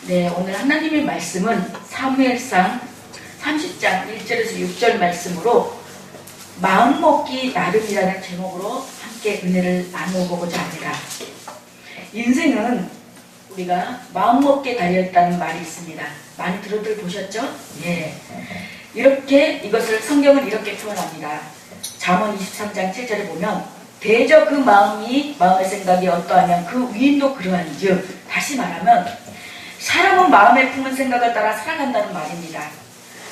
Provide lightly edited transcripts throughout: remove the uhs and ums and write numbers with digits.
네, 오늘 하나님의 말씀은 사무엘상 30장 1절에서 6절 말씀으로 마음먹기 나름이라는 제목으로 함께 은혜를 나누어보고자 합니다. 인생은 우리가 마음먹기에 달려있다는 말이 있습니다. 많이 들어들 보셨죠? 예. 이렇게 이것을 성경은 이렇게 표현합니다. 잠언 23장 7절에 보면 대저 그 마음의 생각이 어떠하면 그 위인도 그러한즉, 다시 말하면 사람은 마음에 품은 생각을 따라 살아간다는 말입니다.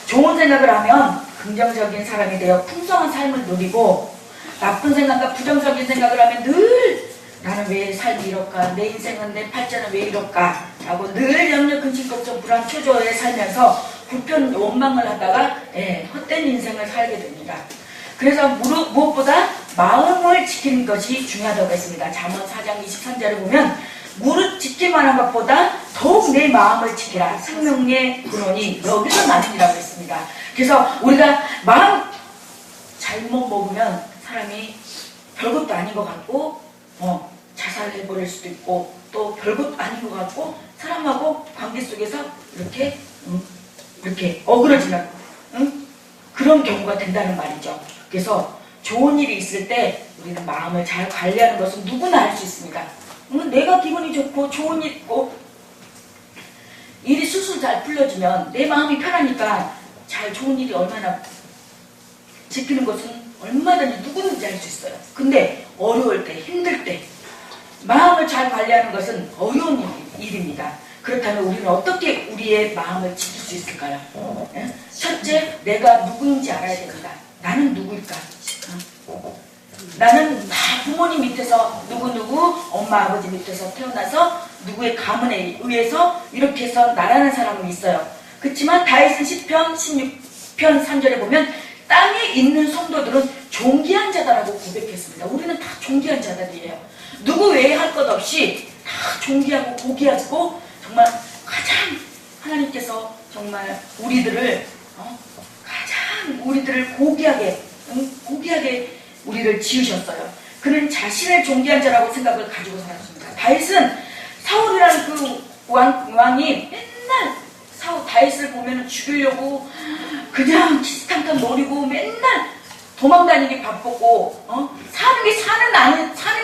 좋은 생각을 하면 긍정적인 사람이 되어 풍성한 삶을 누리고, 나쁜 생각과 부정적인 생각을 하면 늘 나는 왜 삶이 이럴까, 내 인생은, 내 팔자는 왜 이럴까 라고 늘 염려, 근심, 걱정, 불안, 초조에 살면서 불편, 원망을 하다가 헛된 인생을 살게 됩니다. 그래서 무엇보다 마음을 지키는 것이 중요하다고 했습니다. 잠언 4장 23절에 보면 무릇 지킬만 한 것보다 더욱 내 마음을 지키라. 생명의 근원이 여기서 나느니라고 했습니다. 그래서 우리가 마음 잘못 먹으면 사람이 별것도 아닌 것 같고 자살해버릴 수도 있고, 또 별것도 아닌 것 같고 사람하고 관계 속에서 이렇게 어그러지는 그런 경우가 된다는 말이죠. 그래서 좋은 일이 있을 때 우리는 마음을 잘 관리하는 것은 누구나 할 수 있습니다. 내가 기분이 좋고 좋은 일 있고 일이 술술 잘 풀려지면 내 마음이 편하니까 잘 좋은 일이 얼마나 지키는 것은 얼마든지 누구든지 할 수 있어요. 근데 어려울 때, 힘들 때 마음을 잘 관리하는 것은 어려운 일입니다. 그렇다면 우리는 어떻게 우리의 마음을 지킬 수 있을까요? 첫째, 내가 누구인지 알아야 됩니다. 나는 누구일까? 나는 다 부모님 밑에서 누구 엄마 아버지 밑에서 태어나서 누구의 가문에 의해서 이렇게 해서 나라는 사람은 있어요. 그렇지만 다윗은 시편 16편 3절에 보면 땅에 있는 성도들은 존귀한 자다라고 고백했습니다. 우리는 다 존귀한 자들이에요. 누구 외에 할 것 없이 다 존귀하고 고귀하고, 정말 가장 하나님께서 정말 우리들을 고귀하게 우리를 지으셨어요. 그는 자신을 존귀한 자라고 생각을 가지고 살았습니다. 다윗은 사울이라는 그 왕이 맨날 다윗을 보면 죽이려고 그냥 키스탕탕 노리고 맨날 도망다니기 바쁘고 사는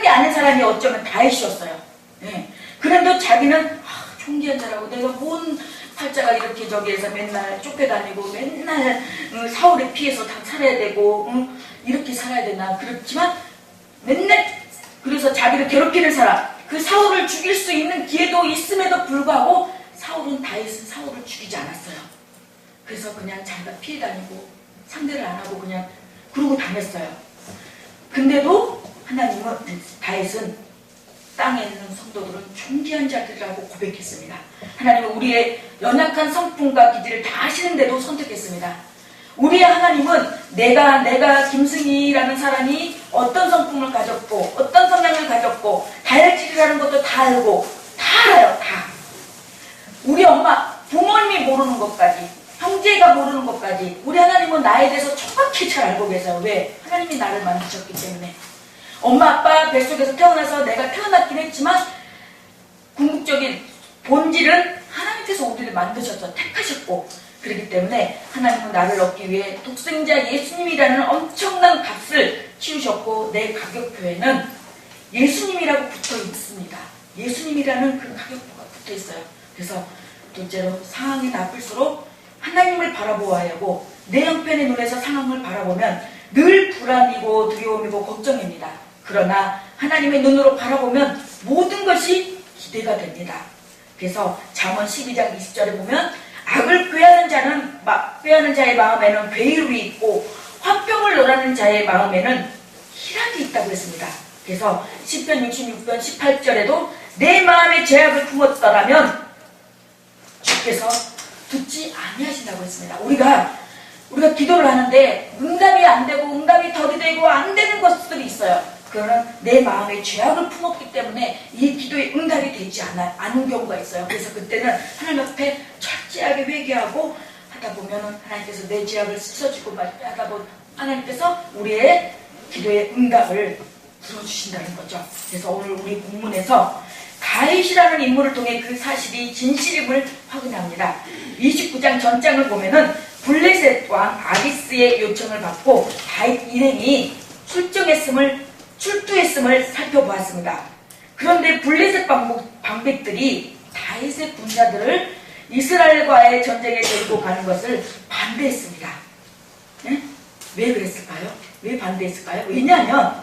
게 아닌 사람이 어쩌면 다윗이었어요. 네. 그런데 자기는 존귀한 자라고, 내가 뭔 팔자가 이렇게 저기에서 맨날 쫓겨다니고 맨날 사울에 피해서 다 살아야 되고 이렇게 살아야 되나. 그렇지만 맨날 그래서 자기를 괴롭히는 사람, 그 사울을 죽일 수 있는 기회도 있음에도 불구하고 다윗은 사울을 죽이지 않았어요. 그래서 그냥 자기가 피해 다니고 상대를 안 하고 그냥 그러고 다녔어요. 근데도 다윗은 땅에 있는 성도들은 존귀한 자들이라고 고백했습니다. 하나님은 우리의 연약한 성품과 기질을 다 아시는데도 선택했습니다. 우리의 하나님은 내가 김승희라는 사람이 어떤 성품을 가졌고 어떤 성향을 가졌고 다혈질이라는 것도 다 알고 다 알아요. 다. 우리 부모님이 모르는 것까지, 형제가 모르는 것까지 우리 하나님은 나에 대해서 정확히 잘 알고 계세요. 왜? 하나님이 나를 만드셨기 때문에. 엄마 아빠 뱃속에서 태어나서 내가 태어났긴 했지만 궁극적인 본질은 하나님께서 우리를 만드셨죠. 택하셨고, 그렇기 때문에 하나님은 나를 얻기 위해 독생자 예수님이라는 엄청난 값을 치우셨고, 내 가격표에는 예수님이라고 붙어 있습니다. 예수님이라는 그 가격표가 붙어 있어요. 그래서 둘째로, 상황이 나쁠수록 하나님을 바라보아야 하고, 내 형편의 눈에서 상황을 바라보면 늘 불안이고 두려움이고 걱정입니다. 그러나 하나님의 눈으로 바라보면 모든 것이 기대가 됩니다. 그래서 잠언 12장 20절에 보면 악을 꾀하는 자의 마음에는 괴율이 있고 화병을 논하는 자의 마음에는 희락이 있다고 했습니다. 그래서 시편 66편 18절에도 내 마음에 죄악을 품었더라면 주께서 듣지 아니하신다고 했습니다. 우리가 기도를 하는데 응답이 안 되고 응답이 더디되고 안 되는 것들이 있어요. 그거는 내 마음에 죄악을 품었기 때문에 이 기도에 응답이 되지 않은 경우가 있어요. 그래서 그때는 하나님 앞에 철저하게 회개하고 하다 보면은 하나님께서 내 죄악을 씻어주고 하다 보면 하나님께서 우리의 기도의 응답을 들어주신다는 거죠. 그래서 오늘 우리 본문에서 다윗이라는 인물을 통해 그 사실이 진실임을 확인합니다. 29장 전장을 보면은 블레셋 왕 아기스의 요청을 받고 다윗 일행이 출두했음을 살펴보았습니다. 그런데 블레셋 방백들이 다윗의 군사들을 이스라엘과의 전쟁에 데리고 가는 것을 반대했습니다. 네? 왜 그랬을까요? 왜 반대했을까요? 왜냐하면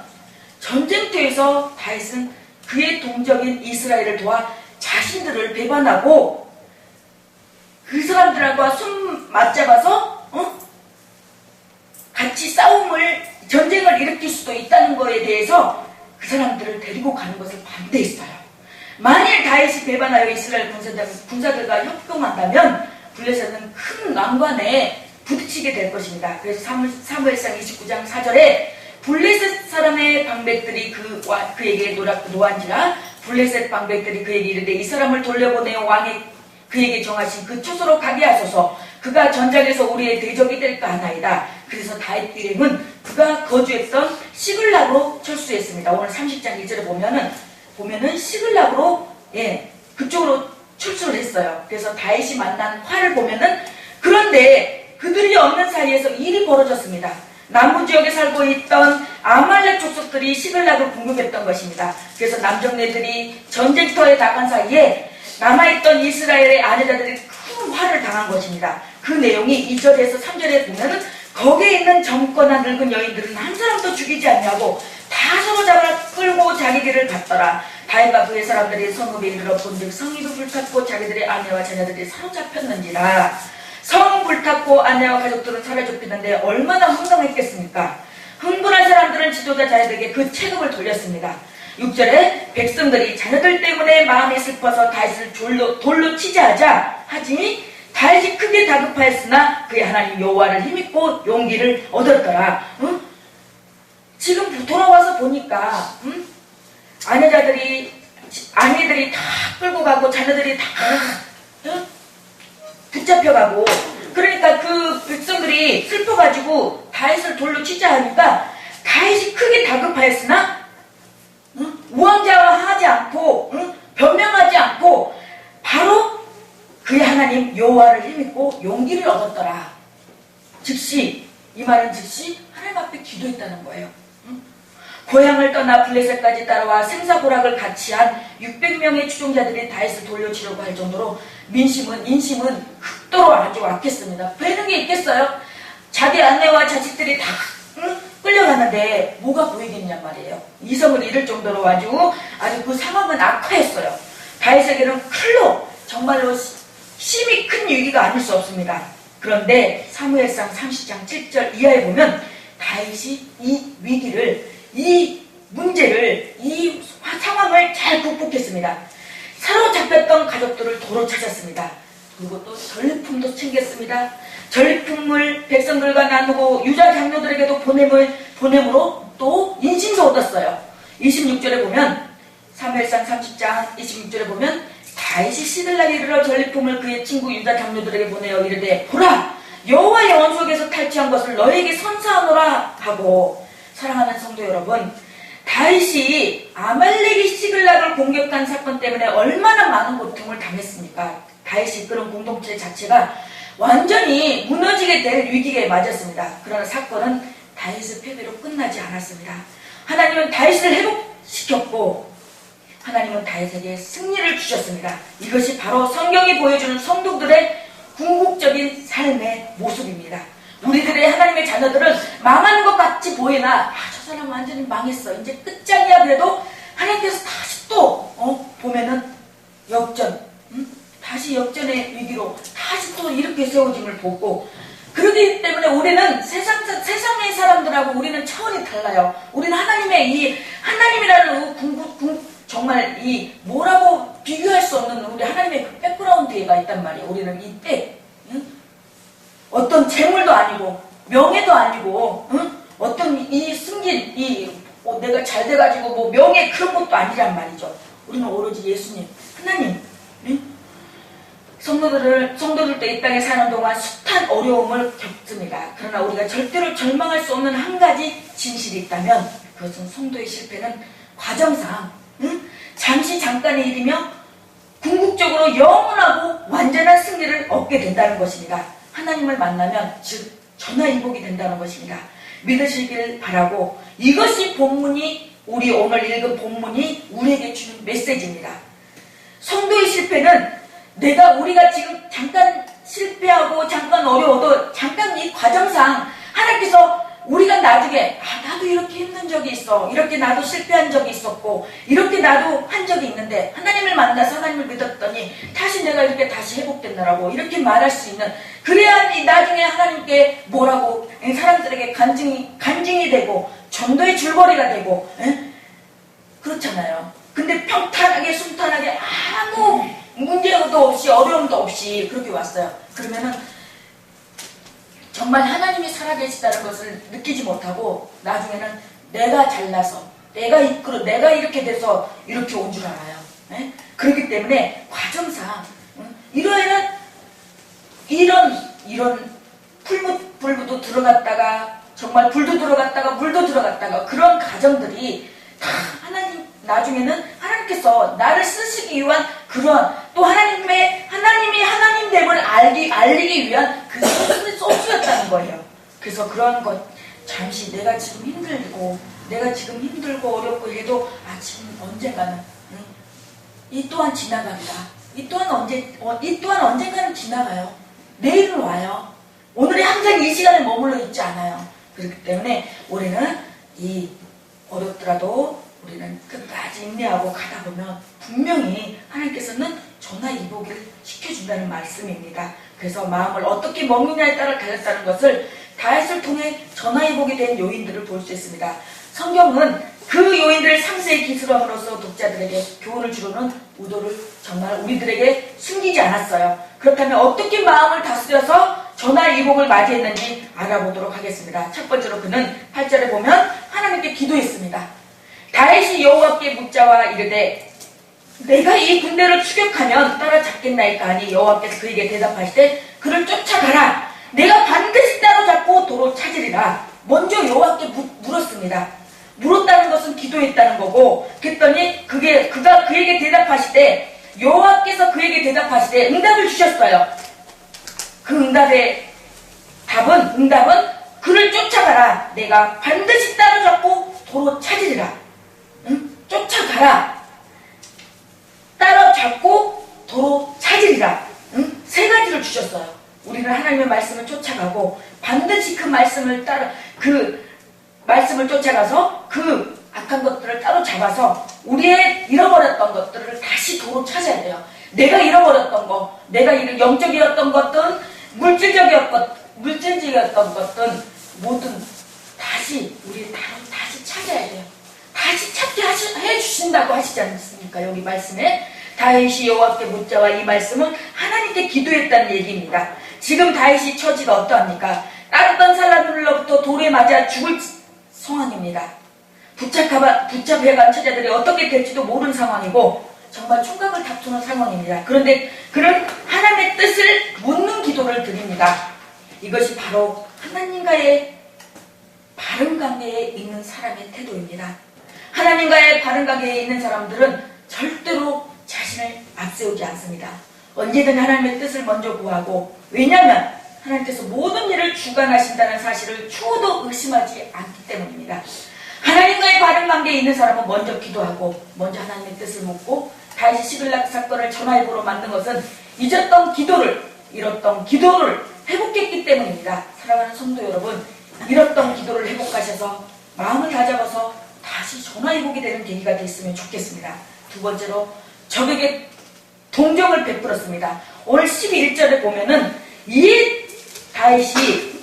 전쟁터에서 다윗은 그의 동족인 이스라엘을 도와 자신들을 배반하고 그 사람들과 손 맞잡아서 같이 전쟁을 일으킬 수도 있다는 것에 대해서 그 사람들을 데리고 가는 것을 반대했어요. 만일 다윗이 배반하여 이스라엘 군사들과 협동한다면 블레셋은 큰 난관에 부딪히게 될 것입니다. 그래서 사무엘상 29장 4절에 블레셋 사람의 방백들이 그에게 노한지라 블레셋 방백들이 그에게 이르되 이 사람을 돌려보내어 왕이 그에게 정하신 그 초소로 가게 하소서. 그가 전장에서 우리의 대적이 될까 하나이다. 그래서 다윗 일행은 그가 거주했던 시글락으로 철수했습니다. 오늘 30장 1절에 보면은 시글락으로 그쪽으로 출소를 했어요. 그래서 다윗이 만난 화를 보면은 그런데 그들이 없는 사이에서 일이 벌어졌습니다. 남부 지역에 살고 있던 아말렉 족속들이 시글락을 공격했던 것입니다. 그래서 남정네들이 전쟁터에 나간 사이에 남아있던 이스라엘의 아내자들이 큰 화를 당한 것입니다. 그 내용이 2절에서 3절에 보면은 거기에 있는 젊거나 늙은 여인들은 한 사람도 죽이지 않냐고 다 서로 잡아 끌고 자기 길을 갔더라. 다윗과 그의 사람들이 성읍에 이르러 본즉 성읍이 불탔고 자기들의 아내와 자녀들이 사로잡혔는지라. 성은 불탔고 아내와 가족들은 사로잡히는데 얼마나 황당했겠습니까? 흥분한 사람들은 지도자 자녀들에게 그 체급을 돌렸습니다. 6절에 백성들이 자녀들 때문에 마음이 슬퍼서 다윗을 돌로 치자 하지 다윗이 크게 다급하였으나 그의 하나님 여호와를 힘입고 용기를 얻었더라. 지금 돌아와서 보니까 아내들이 다 끌고 가고 자녀들이 다 붙잡혀가고 그러니까 그 백성들이 슬퍼가지고 다윗을 돌로 치자 하니까 다윗이 크게 다급하였으나 우왕좌왕하지 않고 변명하지 않고 바로 그의 하나님 여호와를 힘입고 용기를 얻었더라. 이 말은 즉시 하나님 앞에 기도했다는 거예요. 고향을 떠나 블레셋까지 따라와 생사고락을 같이 한 600명의 추종자들이 다윗을 돌려치려고 할 정도로 인심은 극도로 아주 악했습니다. 되는 게 있겠어요? 자기 아내와 자식들이 다 끌려가는데 뭐가 보이겠냔 말이에요. 이성을 잃을 정도로 아주 그 상황은 악화했어요. 다윗에게는 칼로 정말로 심히 큰 위기가 아닐 수 없습니다. 그런데 사무엘상 30장 7절 이하에 보면 다윗이 이 위기를, 이 문제를, 이 상황을 잘 극복했습니다. 사로잡혔던 가족들을 도로 찾았습니다. 그리고 또 전리품도 챙겼습니다. 전리품을 백성들과 나누고 유다 장로들에게도 보냄으로 또 인심도 얻었어요. 26절에 보면 사무엘상 30장 26절에 보면 다윗이 시들락에 이르러 전리품을 그의 친구 유다 장로들에게 보내어 이르되 보라 여호와의 원수에게서 탈취한 것을 너에게 선사하노라 하고. 사랑하는 성도 여러분, 다윗이 아말렉이 시글락을 공격한 사건 때문에 얼마나 많은 고통을 당했습니까? 다윗이 이끄는 공동체 자체가 완전히 무너지게 될 위기에 맞았습니다. 그러나 사건은 다윗의 패배로 끝나지 않았습니다. 하나님은 다윗을 회복시켰고 하나님은 다윗에게 승리를 주셨습니다. 이것이 바로 성경이 보여주는 성도들의 궁극적인 삶의 모습입니다. 우리들의 하나님의 자녀들은 망하는 것 같이 보이나 저 사람 완전히 망했어 이제 끝장이야 그래도 하나님께서 다시 또 보면은 다시 역전의 위기로 다시 또 이렇게 세워짐을 보고 그러기 때문에 우리는 세상의 사람들하고 우리는 차원이 달라요. 우리는 하나님이라는 정말 뭐라고 비교할 수 없는 우리 하나님의 그 백그라운드가 있단 말이에요. 우리는 이때 어떤 재물도 아니고 명예도 아니고 어떤 이 승진 내가 잘 돼가지고 명예 그런 것도 아니란 말이죠. 우리는 오로지 예수님 하나님 성도들도 이 땅에 사는 동안 숱한 어려움을 겪습니다. 그러나 우리가 절대로 절망할 수 없는 한 가지 진실이 있다면 그것은 성도의 실패는 과정상 잠시 잠깐의 일이며 궁극적으로 영원하고 완전한 승리를 얻게 된다는 것입니다. 하나님을 만나면 즉 전화위복이 된다는 것입니다. 믿으시길 바라고, 이것이 본문이, 우리 오늘 읽은 본문이 우리에게 주는 메시지입니다. 성도의 실패는 우리가 지금 잠깐 실패하고 잠깐 어려워도 잠깐 이 과정상 하나님께서 우리가 나중에 나도 이렇게 힘든 적이 있어, 이렇게 나도 실패한 적이 있었고, 이렇게 나도 한 적이 있는데 하나님을 만나서 하나님을 믿었더니 다시 내가 이렇게 다시 회복됐나라고 이렇게 말할 수 있는, 그래야 나중에 하나님께 뭐라고 사람들에게 간증이 되고 전도의 줄거리가 되고, 그렇잖아요. 근데 평탄하게 순탄하게 아무 문제도 없이 어려움도 없이 그렇게 왔어요. 그러면은 정말 하나님이 살아계시다는 것을 느끼지 못하고 나중에는 내가 잘나서 내가 이렇게 돼서 이렇게 온 줄 알아요. 그렇기 때문에 과정상 이런 불도 들어갔다가 정말 불도 들어갔다가 물도 들어갔다가 그런 가정들이 다 나중에는 하나님께서 나를 쓰시기 위한 그런, 또 하나님이 하나님됨을 알리기 위한 그 소스였다는 거예요. 그래서 그런 것, 잠시 내가 지금 힘들고 어렵고 해도 지금 언젠가는 이 또한 지나간다. 이 또한 언젠가는 지나가요. 내일은 와요. 오늘이 항상 이 시간에 머물러 있지 않아요. 그렇기 때문에 우리는 이 어렵더라도 우리는 끝까지 인내하고 가다 보면 분명히 하나님께서는 전화위복을 시켜준다는 말씀입니다. 그래서 마음을 어떻게 먹느냐에 따라 달렸다는 것을 다윗을 통해 전화위복이 된 요인들을 볼 수 있습니다. 성경은 그 요인들을 상세히 기술함으로써 독자들에게 교훈을 주려는 의도를 정말 우리들에게 숨기지 않았어요. 그렇다면 어떻게 마음을 다스려서 전화위복을 맞이했는지 알아보도록 하겠습니다. 첫 번째로 그는 8절에 보면 하나님께 기도했습니다. 다윗이 여호와께 묻자와 이르되 내가 이 군대를 추격하면 따라잡겠나이까 하니 여호와께서 그에게 대답하시되 그를 쫓아가라. 내가 반드시 따라잡고 도로 찾으리라. 먼저 여호와께 물었습니다. 물었다는 것은 기도했다는 거고, 그랬더니 그가 그에게 대답하시되, 여호와께서 그에게 대답하시되 응답을 주셨어요. 그 응답은 그를 쫓아가라. 내가 반드시 따라잡고 도로 찾으리라. 쫓아가라. 따라잡고 도로 찾으리라. 세 가지를 주셨어요. 우리는 하나님의 말씀을 쫓아가고 반드시 그 말씀을 쫓아가서 그 악한 것들을 따로 잡아서 우리의 잃어버렸던 것들을 다시 도로 찾아야 돼요. 내가 잃어버렸던 거, 내가 영적이었던 것든 물질적이었던 것든 모든 다시 우리 다시 찾아야 돼요. 다시 찾게 해주신다고 하시지 않습니까? 여기 말씀에 다윗이 여호와께 묻자와 이 말씀은 하나님께 기도했다는 얘기입니다. 지금 다윗이 처지가 어떠합니까? 따르던 사람들로부터 돌에 맞아 죽을 상황입니다. 붙잡혀간 처자들이 어떻게 될지도 모르는 상황이고 정말 총각을 다투는 상황입니다. 그런데 그는 하나님의 뜻을 묻는 기도를 드립니다. 이것이 바로 하나님과의 바른 관계에 있는 사람의 태도입니다. 하나님과의 바른 관계에 있는 사람들은 절대로 자신을 앞세우지 않습니다. 언제든 하나님의 뜻을 먼저 구하고, 왜냐하면 하나님께서 모든 일을 주관하신다는 사실을 추호도 의심하지 않기 때문입니다. 하나님과의 바른 관계에 있는 사람은 먼저 기도하고 먼저 하나님의 뜻을 묻고, 다윗이 시글락 사건을 전화위복으로 만든 것은 잃었던 기도를 회복했기 때문입니다. 사랑하는 성도 여러분, 잃었던 기도를 회복하셔서 마음을 다잡아서 다시 전화위복이 되는 계기가 됐으면 좋겠습니다. 두 번째로 적에게 동정을 베풀었습니다. 오늘 11절에 보면은 이 다윗이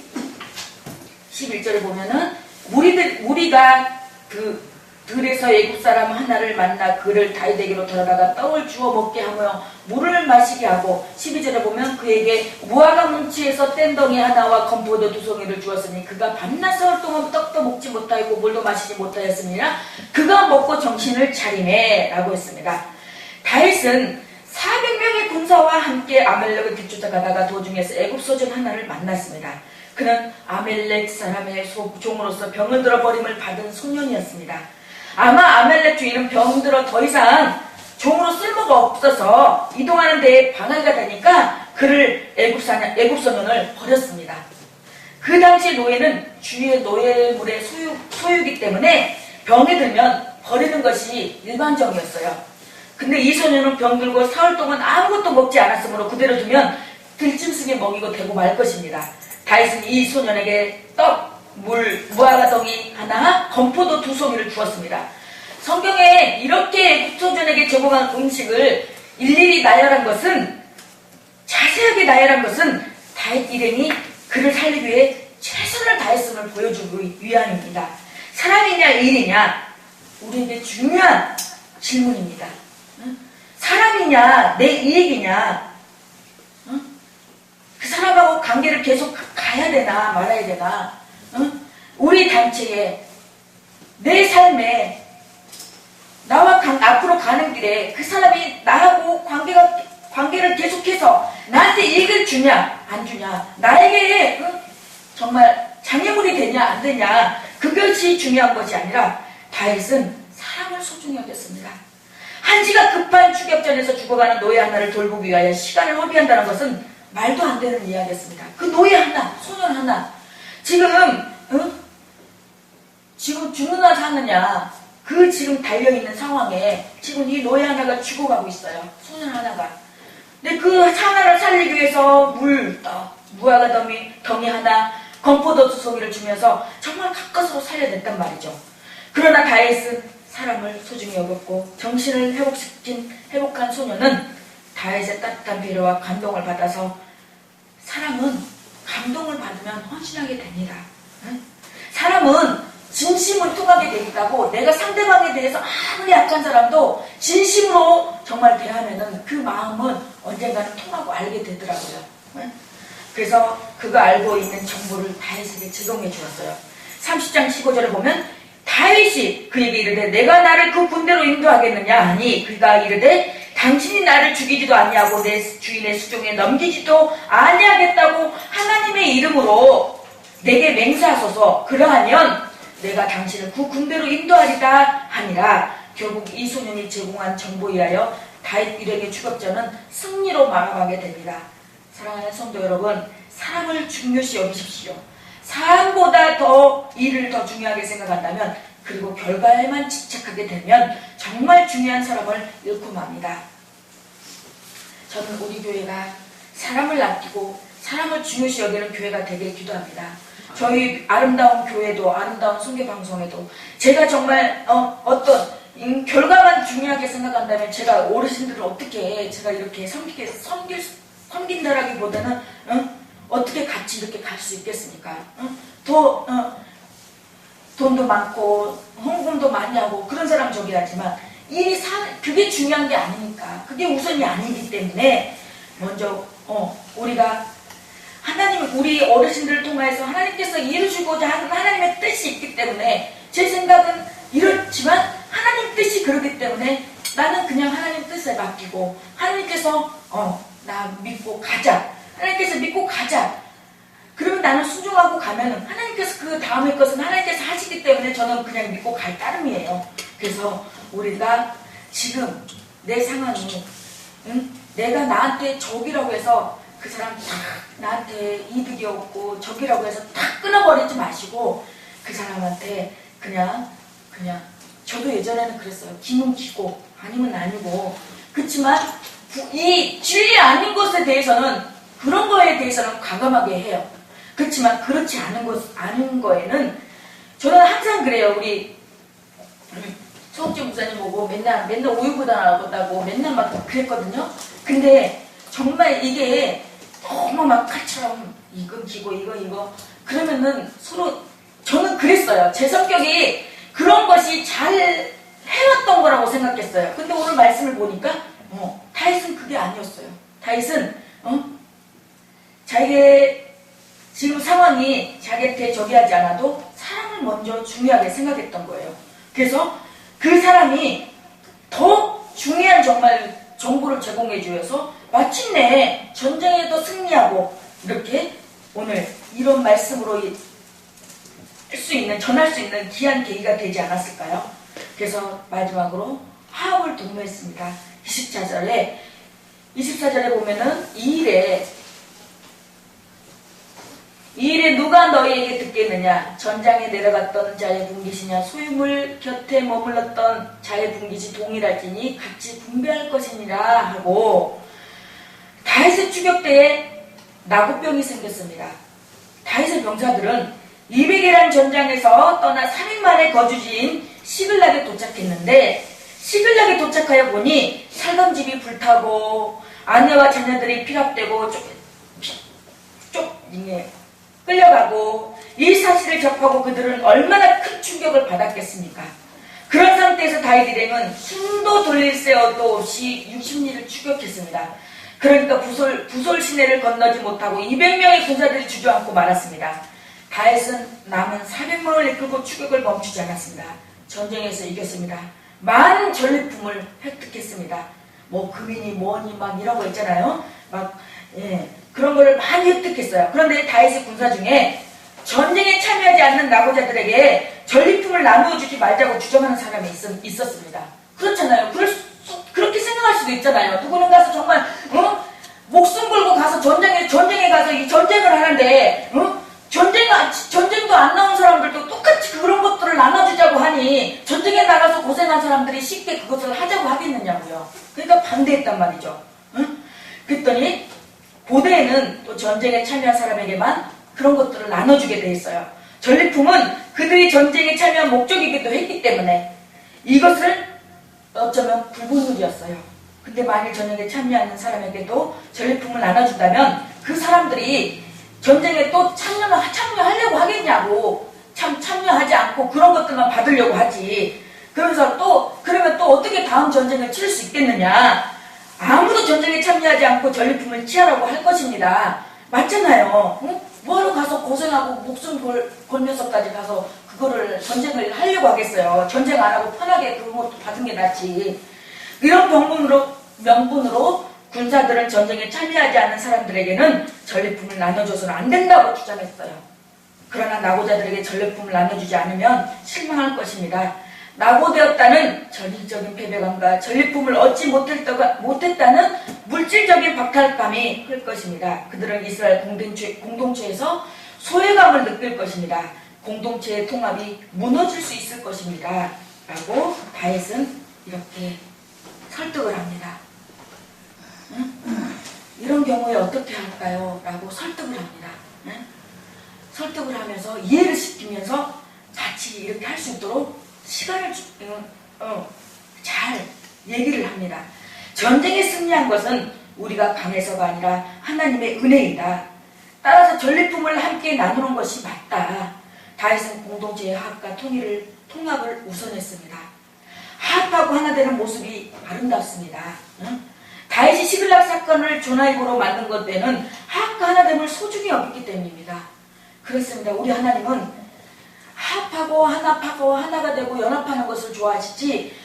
11절에 보면은 우리가 그 들에서 애굽 사람 하나를 만나 그를 다윗에게로 돌아다가 떡을 주워 먹게 하며 물을 마시게 하고, 12절에 보면 그에게 무화과 문치에서 뗀덩이 하나와 건포도 2송이를 주었으니 그가 밤낮 사흘 동안 떡도 먹지 못하였고 물도 마시지 못하였습니다. 그가 먹고 정신을 차리매 라고 했습니다. 다윗은 400명의 군사와 함께 아멜렉을 뒤쫓아가다가 도중에서 애굽 소년 하나를 만났습니다. 그는 아멜렉 사람의 종으로서 병을 들어 버림을 받은 소년이었습니다. 아마 아멜렉 주인은 병들어 더 이상 종으로 쓸모가 없어서 이동하는 데에 방해가 되니까 그를 애굽 소년을 버렸습니다. 그 당시 노예는 주위의 노예물의 소유이기 때문에 병이 들면 버리는 것이 일반적이었어요. 근데 이 소년은 병들고 사흘 동안 아무것도 먹지 않았으므로 그대로 두면 들짐승에 먹이고 되고 말 것입니다. 다윗은 이 소년에게 떡, 물, 무화과덩이 하나, 건포도 2송이를 주었습니다. 성경에 이렇게 애굽 소년에게 제공한 음식을 일일이 나열한 것은, 자세하게 나열한 것은 다윗 일행이 그를 살리기 위해 최선을 다했음을 보여주기 위함입니다. 사람이냐 일이냐 우리에게 중요한 질문입니다. 사람이냐 내 이익이냐, 그 사람하고 관계를 계속 가야 되나 말아야 되나, 우리 단체에 내 삶에 나와 앞으로 가는 길에 그 사람이 나하고 관계를 계속해서 나한테 이익을 주냐 안 주냐, 나에게 정말 장애물이 되냐 안 되냐, 그것이 중요한 것이 아니라 다윗은 사람을 소중히 여겼습니다. 한시가 급한 추격전에서 죽어가는 노예 하나를 돌보기 위하여 시간을 허비한다는 것은 말도 안 되는 이야기였습니다. 그 노예 하나, 소년 하나, 지금 죽느냐 사느냐, 그 지금 달려있는 상황에 지금 이 노예 하나가 죽어가고 있어요. 소년 하나가. 근데 그 하나를 살리기 위해서 물, 떡, 무화과덩이 하나, 건포도 2송이를 주면서 정말 가까스로 살려냈단 말이죠. 그러나 다윗은 사람을 소중히 여겼고 정신을 회복한 소년은 다윗의 따뜻한 배려와 감동을 받아서, 사람은 감동을 받으면 헌신하게 됩니다. 사람은 진심을 통하게 돼 있다고, 내가 상대방에 대해서 아무리 약한 사람도 진심으로 정말 대하면은 그 마음은 언젠가는 통하고 알게 되더라고요. 그래서 그거 알고 있는 정보를 다윗에게 제공해 주었어요. 30장 15절을 보면 다윗이 그에게 이르되 내가 나를 그 군대로 인도하겠느냐 하니 그가 이르되 당신이 나를 죽이지도 아니하고 내 주인의 수종에 넘기지도 아니하겠다고 하나님의 이름으로 내게 맹세하소서. 그러하면 내가 당신을 그 군대로 인도하리다 하니라. 결국 이 소년이 제공한 정보에 의하여 다윗 일행의 추격전은 승리로 마감하게 됩니다. 사랑하는 성도 여러분, 사람을 중요시 여기십시오. 사람보다 일을 더 중요하게 생각한다면, 그리고 결과에만 집착하게 되면 정말 중요한 사람을 잃고 맙니다. 저는 우리 교회가 사람을 아끼고 사람을 중요시 여기는 교회가 되길 기도합니다. 저희 아름다운 교회도, 아름다운 선교방송에도 제가 정말 어떤 결과만 중요하게 생각한다면 제가 어르신들을 어떻게 제가 이렇게 섬긴다라기보다는 어떻게 같이 이렇게 갈 수 있겠습니까? 돈도 많고 헌금도 많이 하고 그런 사람 저기 하지만 그게 중요한 게 아니니까, 그게 우선이 아니기 때문에 먼저 우리가 우리 어르신들을 통해서 하나님께서 이루시고자 하는 하나님의 뜻이 있기 때문에, 제 생각은 이렇지만 하나님 뜻이 그러기 때문에 나는 그냥 하나님 뜻에 맡기고, 하나님께서 나 믿고 가자, 하나님께서 믿고 가자, 그러면 나는 순종하고 가면은 하나님께서 그 다음의 것은 하나님께서 하시기 때문에 저는 그냥 믿고 갈 따름이에요. 그래서 우리가 지금 내 상황이 내가 나한테 적이라고 해서 그 사람 딱 나한테 이득이 없고 적이라고 해서 딱 끊어버리지 마시고, 그 사람한테 그냥 저도 예전에는 그랬어요. 기면 기고 아니면 아니고, 그렇지만 이 진리 아닌 것에 대해서는, 그런 거에 대해서는 과감하게 해요. 그렇지만 그렇지 않은 거에는 저는 항상 그래요. 우리 소옥진 목사님 보고 맨날 우유부단하다고 맨날 막 그랬거든요. 근데 정말 이게 너무 막 칼처럼 이건 기고 이거 그러면은 서로, 저는 그랬어요. 제 성격이 그런 것이 잘 해왔던 거라고 생각했어요. 근데 오늘 말씀을 보니까 다윗은 그게 아니었어요. 다윗은 자기의 지금 상황이 자기한테 저기 하지 않아도 사람을 먼저 중요하게 생각했던 거예요. 그래서 그 사람이 더 중요한 정말 정보를 제공해 주어서 마침내 전쟁에도 승리하고, 이렇게 오늘 이런 말씀으로 전할 수 있는 귀한 계기가 되지 않았을까요? 그래서 마지막으로 화합을 독려했습니다. 24절에 보면은 이 일에 누가 너희에게 듣겠느냐? 전장에 내려갔던 자의 분깃이냐? 소유물 곁에 머물렀던 자의 분깃이 동일할지니 같이 분배할 것이니라 하고, 다윗의 추격 때에 나고병이 생겼습니다. 다윗의 병사들은 200이라는 전장에서 떠나 3일 만에 거주지인 시글락에 도착했는데, 시글락에 도착하여 보니 살감집이 불타고 아내와 자녀들이 피랍되고 끌려가고, 이 사실을 접하고 그들은 얼마나 큰 충격을 받았겠습니까? 그런 상태에서 다윗 일행은 숨도 돌릴 새도 없이 60리를 추격했습니다. 그러니까 부솔 시내를 건너지 못하고 200명의 군사들이 주저앉고 말았습니다. 다윗은 남은 400명을 이끌고 추격을 멈추지 않았습니다. 전쟁에서 이겼습니다. 많은 전리품을 획득했습니다. 뭐 금이니 뭐니 막 이런 거 있잖아요. 그런 거를 많이 획득했어요. 그런데 다윗의 군사 중에 전쟁에 참여하지 않는 낙오자들에게 전리품을 나누어 주지 말자고 주장하는 사람이 있었습니다. 그렇잖아요. 그렇게 생각할 수도 있잖아요. 누구는 가서 정말 목숨 걸고 가서 전쟁에 가서 이 전쟁을 하는데 전쟁도 안 나온 사람들도 똑같이 그런 것들을 나눠주자고 하니 전쟁에 나가서 고생한 사람들이 쉽게 그것을 하자고 하겠느냐고요. 그러니까 반대했단 말이죠. 그랬더니 고대에는 또 전쟁에 참여한 사람에게만 그런 것들을 나눠주게 돼 있어요. 전리품은 그들이 전쟁에 참여한 목적이기도 했기 때문에 이것을 어쩌면 불분율이었어요. 근데 만일 전쟁에 참여하는 사람에게도 전리품을 나눠준다면 그 사람들이 전쟁에 또 참여하려고 하겠냐고, 참여하지 않고 그런 것들만 받으려고 하지. 그러면 또 어떻게 다음 전쟁을 치를 수 있겠느냐. 아무도 전쟁에 참여하지 않고 전리품을 취하라고 할 것입니다. 맞잖아요. 뭐하러 가서 고생하고 목숨 걸면서까지 가서 그거를 전쟁을 하려고 하겠어요. 전쟁 안 하고 편하게 그런 것도 받은 게 낫지. 이런 명분으로 군사들은 전쟁에 참여하지 않는 사람들에게는 전리품을 나눠줘서는 안 된다고 주장했어요. 그러나 낙오자들에게 전리품을 나눠주지 않으면 실망할 것입니다. 낙오되었다는 전인적인 패배감과 전리품을 얻지 못했다는 물질적인 박탈감이 클 것입니다. 그들은 이스라엘 공동체에서 소외감을 느낄 것입니다. 공동체의 통합이 무너질 수 있을 것입니다. 라고 다윗은 이렇게 설득을 합니다. 이런 경우에 어떻게 할까요? 라고 설득을 합니다. 설득을 하면서 이해를 시키면서 같이 이렇게 할 수 있도록 시간을 잘 얘기를 합니다. 전쟁에 승리한 것은 우리가 강해서가 아니라 하나님의 은혜이다. 따라서 전리품을 함께 나누는 것이 맞다. 다윗은 공동체의 화합과 통합을 우선했습니다. 화합하고 하나 되는 모습이 아름답습니다. 다윗이 시글락 사건을 조나이보로 만든 것 때는 화합과 하나됨을 소중히 여겼기 때문입니다. 그렇습니다. 우리 하나님은 화합하고 하나가 되고 연합하는 것을 좋아하시지,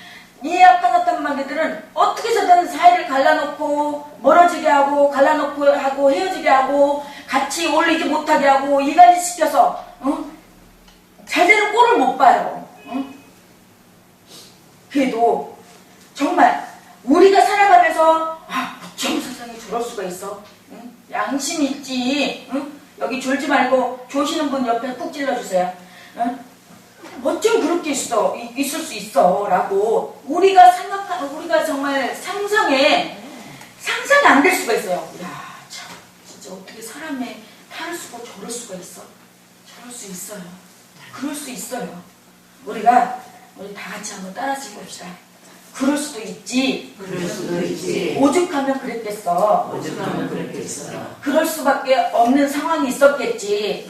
이 악한 마귀들은 어떻게 해서든 사이를 갈라놓고 멀어지게 하고 갈라놓고 하고 헤어지게 하고 같이 어울리지 못하게 하고 이간질 시켜서 제대로 꼴을 못 봐요. 그래도 정말 우리가 살아가면서 어쩜 세상에 저럴 수가 있어? 양심 있지. 여기 졸지 말고 조시는 분 옆에 푹 찔러주세요. 어쩜 그렇게 있을 수 있어? 라고 우리가 정말 상상이 안 될 수가 있어요. 야, 참, 진짜 어떻게 사람의 탈을 쓰고 저럴 수가 있어? 저럴 수 있어요. 그럴 수 있어요. 우리 다 같이 한번 따라서 봅시다. 그럴 수도 있지. 오죽하면 그랬겠어. 그럴 수밖에 없는 상황이 있었겠지.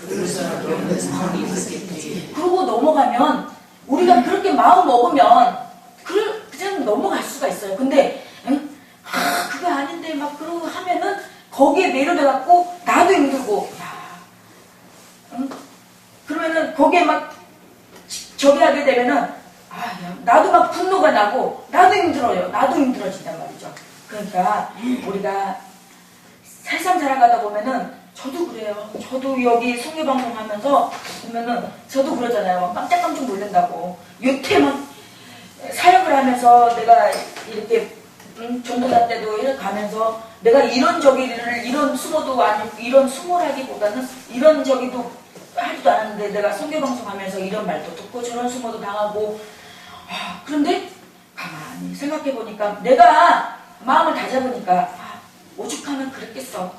그러고 넘어가면 우리가 그렇게 마음 먹으면 그냥 넘어갈 수가 있어요. 근데 그게 아닌데 막 그러고 하면은 거기에 매료돼갖고 나도 힘들고 그러면은 거기에 막 저기 하게 되면은 나도 막 분노가 나고 나도 힘들어요. 나도 힘들어진단 말이죠. 그러니까 우리가 세상 살아가다 보면은 저도 그래요. 저도 여기 성교방송 하면서 보면은 저도 그러잖아요. 막 깜짝깜짝 놀란다고. 여태 막 사역을 하면서 내가 이렇게 전도사 때도 이렇게 가면서 내가 이런 저기를 이런 수모도 아니고 이런 수모라기보다는 이런 저기도 하지도 않았는데 내가 선교방송 하면서 이런 말도 듣고 저런 수모도 당하고 그런데 가만히 생각해보니까 내가 마음을 다잡으니까 오죽하면 그랬겠어.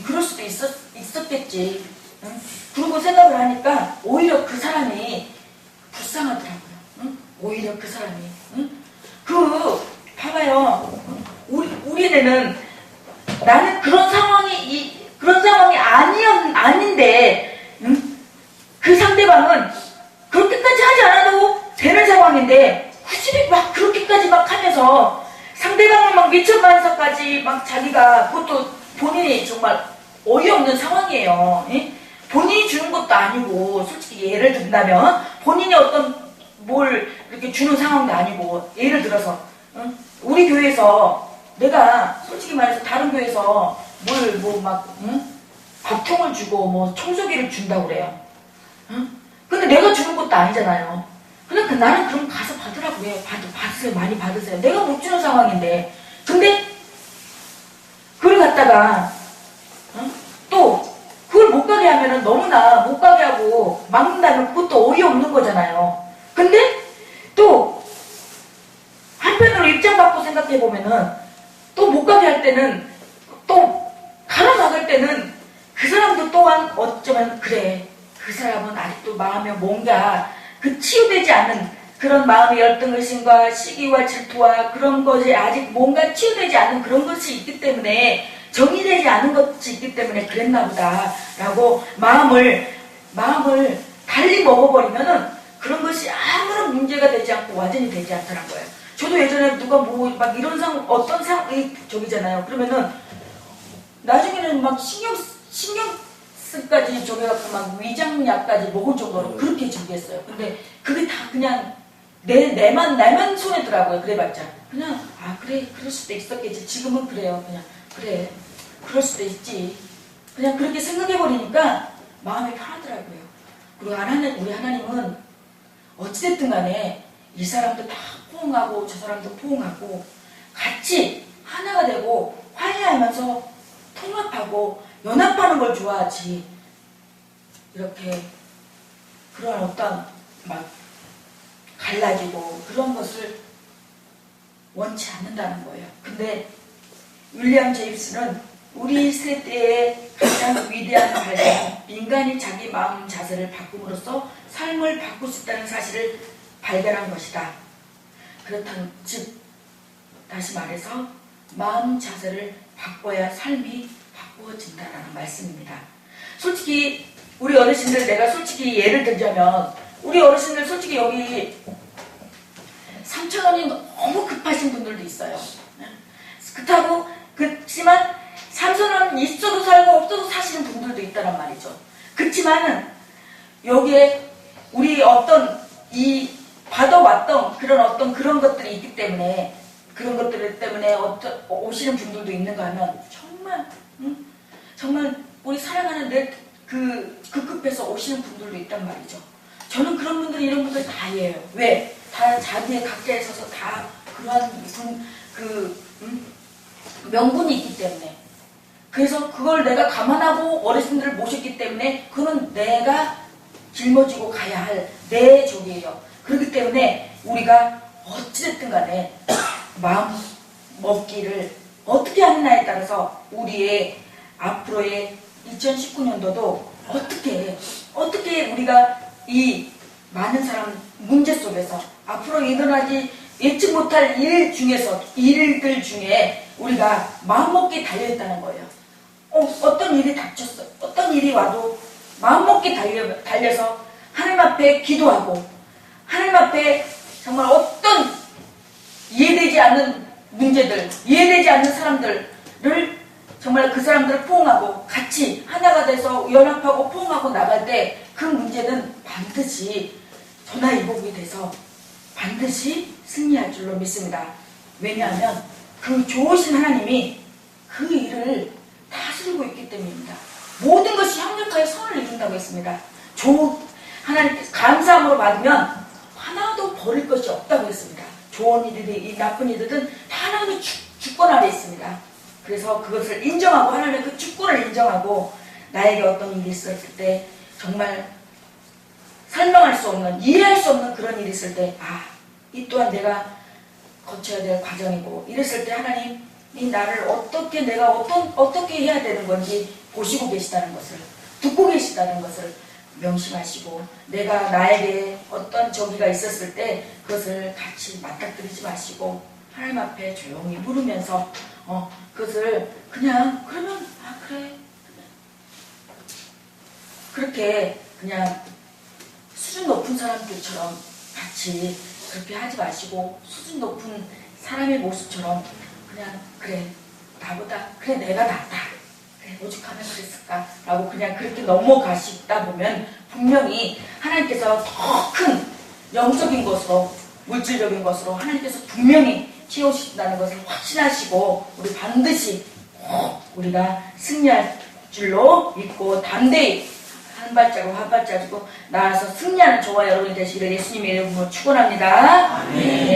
그럴 수도 있었겠지. 그러고 생각을 하니까 오히려 그 사람이 불쌍하더라고요. 오히려 그 사람이. 봐봐요. 우리는 나는 그런 상황이 아닌데, 그 상대방은 그렇게까지 하지 않아도 되는 상황인데, 굳이 막 그렇게까지 막 하면서 상대방을 막 미천만사까지 막 자기가 그것도 본인이 정말 어이없는 상황이에요. 본인이 주는 것도 아니고, 솔직히 예를 든다면, 본인이 어떤 뭘 이렇게 주는 상황도 아니고, 예를 들어서, 우리 교회에서 내가 솔직히 말해서 다른 교회에서 밥통을 주고 뭐 청소기를 준다고 그래요. 근데 내가 주는 것도 아니잖아요. 근데 나는 그럼 가서 받으라고 해요. 받으세요. 많이 받으세요. 내가 못 주는 상황인데. 근데 그걸 갖다가 또 그걸 못 가게 하면은 너무나 못 가게 하고 막는다면 그것도 어이없는 거잖아요. 근데 또 한편으로 입장 바꿔 생각해 보면은 또 못 가게 할 때는 또 가로막을 때는 그 사람도 또한 어쩌면 그래 그 사람은 아직도 마음에 뭔가 그 치유되지 않은 그런 마음의 열등의심과 시기와 질투와 그런 것이 아직 뭔가 치유되지 않은 그런 것이 있기 때문에 정리되지 않은 것이 있기 때문에 그랬나 보다 라고 마음을 달리 먹어버리면은 그런 것이 아무런 문제가 되지 않고 완전히 되지 않더라고요. 저도 예전에 누가 막 이런 어떤 저기잖아요. 그러면은 나중에는 막 신경쓰까지 저기갖고 막 위장약까지 먹을 정도로 그렇게 준비했어요. 근데 그게 다 그냥 내만 손해더라고요. 그래봤자 그냥 그래 그럴 수도 있었겠지. 지금은 그래요. 그냥 그래 그럴 수도 있지. 그냥 그렇게 생각해버리니까 마음이 편하더라고요. 그리고 우리 하나님은 어찌됐든 간에 이 사람도 다 포옹하고 저 사람도 포옹하고 같이 하나가 되고 화해하면서 통합하고 연합하는 걸 좋아하지 이렇게 그런 어떤 막 갈라지고 그런 것을 원치 않는다는 거예요. 근데 윌리엄 제임스는 우리 세대의 가장 위대한 발견은 인간이 자기 마음 자세를 바꿈으로써 삶을 바꿀 수 있다는 사실을 발견한 것이다. 그렇다는 즉 다시 말해서 마음 자세를 바꿔야 삶이 바꾸어진다라는 말씀입니다. 솔직히 우리 어르신들 내가 솔직히 예를 들자면 우리 어르신들 솔직히 여기 3,000원이 너무 급하신 분들도 있어요. 그렇지만 3,000원 있어도 살고 없어도 사시는 분들도 있다란 말이죠. 그렇지만은 여기에 우리 어떤 받아왔던 그런 것들이 있기 때문에 그런 것들 때문에 오시는 분들도 있는가 하면 정말 우리 사랑하는 그 급해서 오시는 분들도 있단 말이죠. 저는 그런 분들 이런 분들 다예요. 왜? 다 자기의 각자에 서서 다 그러한 명분이 있기 때문에. 그래서 그걸 내가 감안하고 어르신들을 모셨기 때문에 그건 내가 짊어지고 가야 할 내 적이에요. 그렇기 때문에 우리가 어찌됐든 간에 마음 먹기를 어떻게 하느냐에 따라서 우리의 앞으로의 2019년도도 어떻게 우리가 이 많은 사람 문제 속에서 앞으로 일어나지 예측 못할 일들 중에 우리가 마음먹기 달려있다는 거예요. 어떤 일이 닥쳤어. 어떤 일이 와도 마음먹기 달려서 하나님 앞에 기도하고 하나님 앞에 정말 어떤 이해되지 않는 문제들, 이해되지 않는 사람들을 정말 그 사람들을 포옹하고 같이 하나가 돼서 연합하고 포옹하고 나갈 때 그 문제는 반드시 전화위복이 돼서 반드시 승리할 줄로 믿습니다. 왜냐하면 그 좋으신 하나님이 그 일을 다스리고 있기 때문입니다. 모든 것이 협력하여 선을 이룬다고 했습니다. 하나님께서 감사함으로 받으면 하나도 버릴 것이 없다고 했습니다. 좋은 일이든 이 나쁜 일이든 다 하나님의 주권 아래 있습니다. 그래서 그것을 인정하고 하나님의 그 주권을 인정하고 나에게 어떤 일이 있을 때 정말 설명할 수 없는 이해할 수 없는 그런 일이 있을 때 이 또한 내가 거쳐야 될 과정이고 이랬을 때 하나님이 나를 어떻게 내가 어떻게 해야 되는 건지 보시고 계시다는 것을 듣고 계시다는 것을 명심하시고 내가 나에게 어떤 저기가 있었을 때 그것을 같이 맞닥뜨리지 마시고 하나님 앞에 조용히 물으면서 그것을 그냥 그러면 그래 그렇게 그냥 수준 높은 사람들처럼 같이 그렇게 하지 마시고 수준 높은 사람의 모습처럼 그냥 그래 나보다 그래 내가 낫다 그래 오죽하면 그랬을까 라고 그냥 그렇게 넘어가시다 보면 분명히 하나님께서 더 큰 영적인 것으로 물질적인 것으로 하나님께서 분명히 채우신다는 것을 확신하시고 우리 반드시 우리가 승리할 줄로 믿고 담대히 한 발자국 한 발자국 나아서 승리하는 저와 여러분이 되시기를 예수님의 이름으로 축원합니다. 아멘.